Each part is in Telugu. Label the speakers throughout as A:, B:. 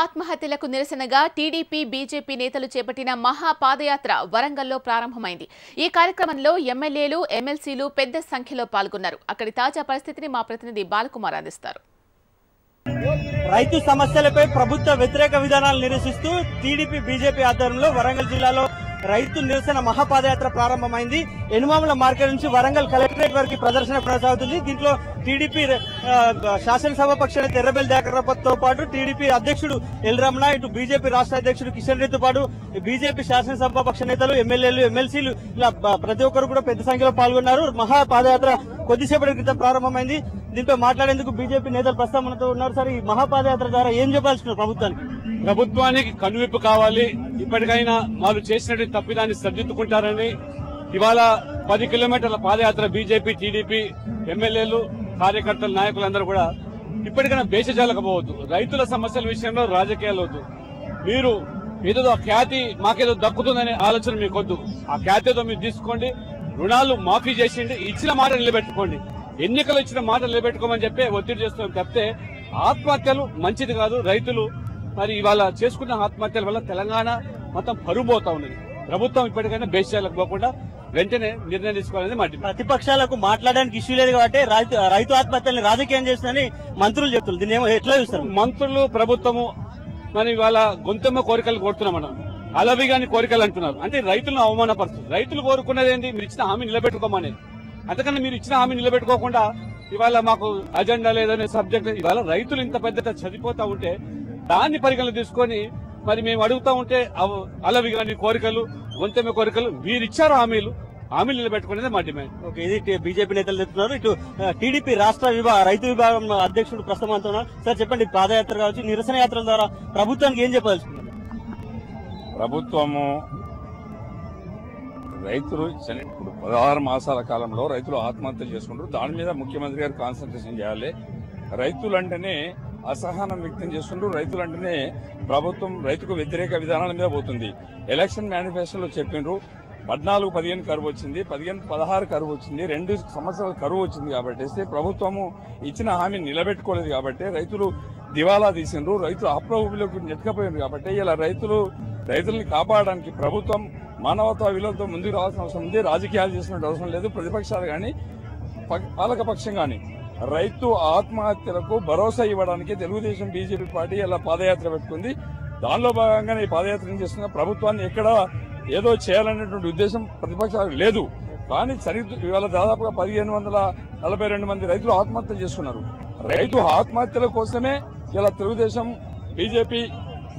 A: ఆత్మహత్యలకు నిరసనగా టీడీపీ బీజేపీ నేతలు చేపట్టిన మహా పాదయాత్ర వరంగల్లో ప్రారంభమైంది. ఈ కార్యక్రమంలో ఎమ్మెల్యేలు, ఎమ్మెల్సీలు పెద్ద సంఖ్యలో పాల్గొన్నారు. అక్కడి తాజా పరిస్థితిని మా ప్రతినిధి బాలకుమార్ అందిస్తారు.
B: రైతు సమస్యలపై ప్రభుత్వ వ్యతిరేక విధానాలు నిరసిస్తూ టీడీపీ బీజేపీ ఆధ్వర్యంలో వరంగల్ జిల్లాలో రైతు నిరసన మహాపాదయాత్ర ప్రారంభమైంది. ఎనుమాముల మార్కెట్ నుంచి వరంగల్ కలెక్టరేట్ వరకు ప్రదర్శన కొనసాగుతుంది. దీంట్లో టీడీపీ శాసనసభాపక్ష నేత ఎర్రబెల్లి దయాకర్రావుతో పాటు టీడీపీ అధ్యక్షుడు ఎల్ రమణ, ఇటు బీజేపీ రాష్ట్ర అధ్యక్షుడు కిషన్ రెడ్డితో పాటు బీజేపీ శాసనసభాపక్ష నేతలు, ఎమ్మెల్యేలు, ఎమ్మెల్సీలు ఇలా ప్రతి ఒక్కరు కూడా పెద్ద సంఖ్యలో పాల్గొన్నారు. మహాపాదయాత్ర కొద్దిసేపటి క్రితం ప్రారంభమైంది. దీంతో మాట్లాడేందుకు బీజేపీ నేతలు ప్రస్తుతం మనతో ఉన్నారు. సార్, ఈ మహాపాదయాత్ర ద్వారా ఏం చెప్పాల్సుకున్నారు
C: ప్రభుత్వానికి కనువిప్పు కావాలి. ఇప్పటికైనా వాళ్ళు చేసినటువంటి తప్పిదాన్ని సరిదిద్దుకుంటారని ఇవాళ 10 కిలోమీటర్ల పాదయాత్ర బీజేపీ, టీడీపీ ఎమ్మెల్యేలు, కార్యకర్తలు, నాయకులందరూ కూడా ఇప్పటికైనా భేషజాలకు పోవద్దు. రైతుల సమస్యల విషయంలో రాజకీయాలు వద్దు. మీరు ఏదో ఖ్యాతి మాకేదో దక్కుతుందనే ఆలోచన మీకొద్దు. ఆ ఖ్యాతితో మీరు తీసుకోండి, రుణాలు మాఫీ చేసిండి, ఇచ్చిన మాట నిలబెట్టుకోండి. ఎన్నికలు ఇచ్చిన మాట నిలబెట్టుకోమని చెప్పి ఒత్తిడి చేస్తున్నాం తప్పితే ఆత్మహత్యలు మంచిది కాదు. రైతులు మరి ఇవాళ చేసుకున్న ఆత్మహత్యల వల్ల తెలంగాణ మొత్తం పరువు పోతా ఉన్నది. ప్రభుత్వం ఇప్పటికైనా బేషాలకు పోకుండా వెంటనే నిర్ణయం తీసుకోవాలని మాట.
B: ప్రతిపక్షాలకు మాట్లాడడానికి ఇష్యూ లేదు కాబట్టి రైతు ఆత్మహత్యల్ని రాజకీయం చేస్తుందని మంత్రులు చెప్తున్నారు. దీన్ని ఏమో ఎట్లా చూస్తారు?
C: మంత్రులు, ప్రభుత్వము మరి ఇవాళ గొంతెమ్మ కోరికలు కోరుతున్నాం, మనం అలవిగాని కోరికలు అంటున్నారు. అంటే రైతులను అవమానపరుస్తుంది. రైతులు కోరుకున్నది ఏంటి? మీరు ఇచ్చిన హామీ నిలబెట్టుకోమని. అంతకన్నా మీరు ఇచ్చిన హామీ నిలబెట్టుకోకుండా ఇవాళ మాకు అజెండా లేదనే సబ్జెక్ట్, ఇవాళ రైతులు ఇంత పెద్ద చనిపోతా ఉంటే దాన్ని పరిగణన తీసుకొని మరి మేము అడుగుతా ఉంటే అలవి గాని కోరికలు, గొంతెమ్మ కోరికలు మీరు ఇచ్చారు హామీలు నిలబెట్టుకునేది మా డిమాండ్.
B: ఓకే, ఇది బీజేపీ నేతలు చెప్తున్నారు. ఇటు టీడీపీ రాష్ట్ర రైతు విభాగం అధ్యక్షుడు ప్రస్తుతం అంటున్నారు. సార్ చెప్పండి, పాదయాత్ర కావచ్చు, నిరసన యాత్రల ద్వారా ప్రభుత్వానికి ఏం చెప్పాల్సింది?
D: ప్రభుత్వము రైతులు ఇప్పుడు 16 మాసాల కాలంలో రైతులు ఆత్మహత్యలు చేసుకుంటారు. దాని మీద ముఖ్యమంత్రి గారు కాన్సన్ట్రేషన్ చేయాలి. రైతులంటేనే అసహనం వ్యక్తం చేస్తుంటారు. రైతులంటేనే ప్రభుత్వం రైతుకు వ్యతిరేక విధానాల మీద పోతుంది. ఎలక్షన్ మేనిఫెస్టోలో చెప్పిండ్రు 14-15 కరువు వచ్చింది, 15-16 కరువు వచ్చింది, 2 సంవత్సరాల కరువు వచ్చింది. కాబట్టి ప్రభుత్వము ఇచ్చిన హామీని నిలబెట్టుకోలేదు. కాబట్టి రైతులు దివాలా తీసిండ్రు, రైతులు అప్రూవ్లోకి నెట్టుకపోయిండ్రు. కాబట్టి ఇలా రైతుల్ని కాపాడడానికి ప్రభుత్వం మానవతా విలువలతో ముందుకు రావాల్సిన అవసరం ఉంది. రాజకీయాలు చేసినట్టు అవసరం లేదు. ప్రతిపక్షాలు కానీ పాలకపక్షం కానీ రైతు ఆత్మహత్యలకు భరోసా ఇవ్వడానికి తెలుగుదేశం, బీజేపీ పార్టీ ఇలా పాదయాత్ర పెట్టుకుంది. దానిలో భాగంగానే ఈ పాదయాత్ర చేస్తున్న ప్రభుత్వాన్ని ఎక్కడ ఏదో చేయాలనేటువంటి ఉద్దేశం ప్రతిపక్షాలకు లేదు. కానీ ఇవాళ దాదాపుగా 1542 మంది రైతులు ఆత్మహత్యలు చేసుకున్నారు. రైతు ఆత్మహత్యల కోసమే ఇలా తెలుగుదేశం, బీజేపీ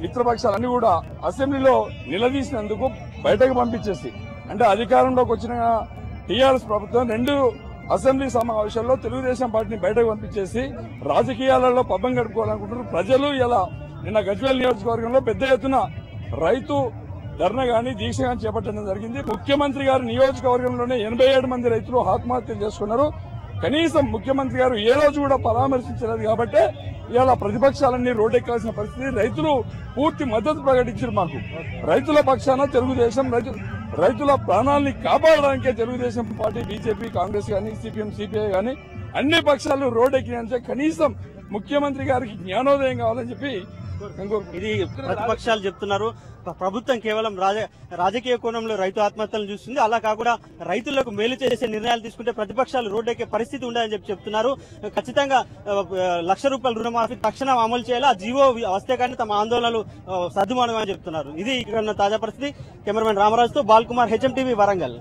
D: మిత్రపక్షాలన్నీ కూడా అసెంబ్లీలో నిలదీసినందుకు బయటకు పంపించేసి, అంటే అధికారంలోకి వచ్చిన టీఆర్ఎస్ ప్రభుత్వం 2 అసెంబ్లీ సమావేశాల్లో తెలుగుదేశం పార్టీని బయటకు పంపించేసి రాజకీయాలలో పబ్బం గడుపుకోవాలనుకుంటున్నారు ప్రజలు. ఇలా నిన్న గజ్వేల్ నియోజకవర్గంలో పెద్ద ఎత్తున రైతు ధర్నా గాని, దీక్ష గాని చేపట్టడం జరిగింది. ముఖ్యమంత్రి గారి నియోజకవర్గంలోనే 87 మంది రైతులు ఆత్మహత్యలు చేసుకున్నారు. కనీసం ముఖ్యమంత్రి గారు ఏ రోజు కూడా పరామర్శించలేదు. కాబట్టి ఇలా ప్రతిపక్షాలన్నీ రోడ్డెక్కాల్సిన పరిస్థితి. రైతులు పూర్తి మద్దతు ప్రకటించారు. మాకు రైతుల పక్షాన తెలుగుదేశం, రైతుల ప్రాణాలని కాపాడడానికే తెలుగుదేశం పార్టీ, బీజేపీ, కాంగ్రెస్ కానీ, సిపిఎం, సిపిఐ కానీ అన్ని పక్షాలు రోడ్డెక్కినంటే కనీసం ముఖ్యమంత్రి గారికి జ్ఞానోదయం కావాలని చెప్పి
B: ఇది ప్రతిపక్షాలు చెప్తున్నారు. ప్రభుత్వం కేవలం రాజకీయ కోణంలో రైతు ఆత్మహత్యలను చూస్తుంది. అలా కాకుండా రైతులకు మేలు చేసే నిర్ణయాలు తీసుకుంటే ప్రతిపక్షాలు రోడ్డెక్కే పరిస్థితి ఉండదని చెప్తున్నారు. ఖచ్చితంగా ₹1,00,000 రుణమాఫీ తక్షణం అమలు చేయాలి. ఆ జీవో వస్తే కానీ తమ ఆందోళనలు సద్దుమణమని చెప్తున్నారు. ఇది ఇక్కడ తాజా పరిస్థితి. కెమెరామెన్ రామరాజుతో బాలకుమార్, హెచ్ఎం టీవీ, వరంగల్.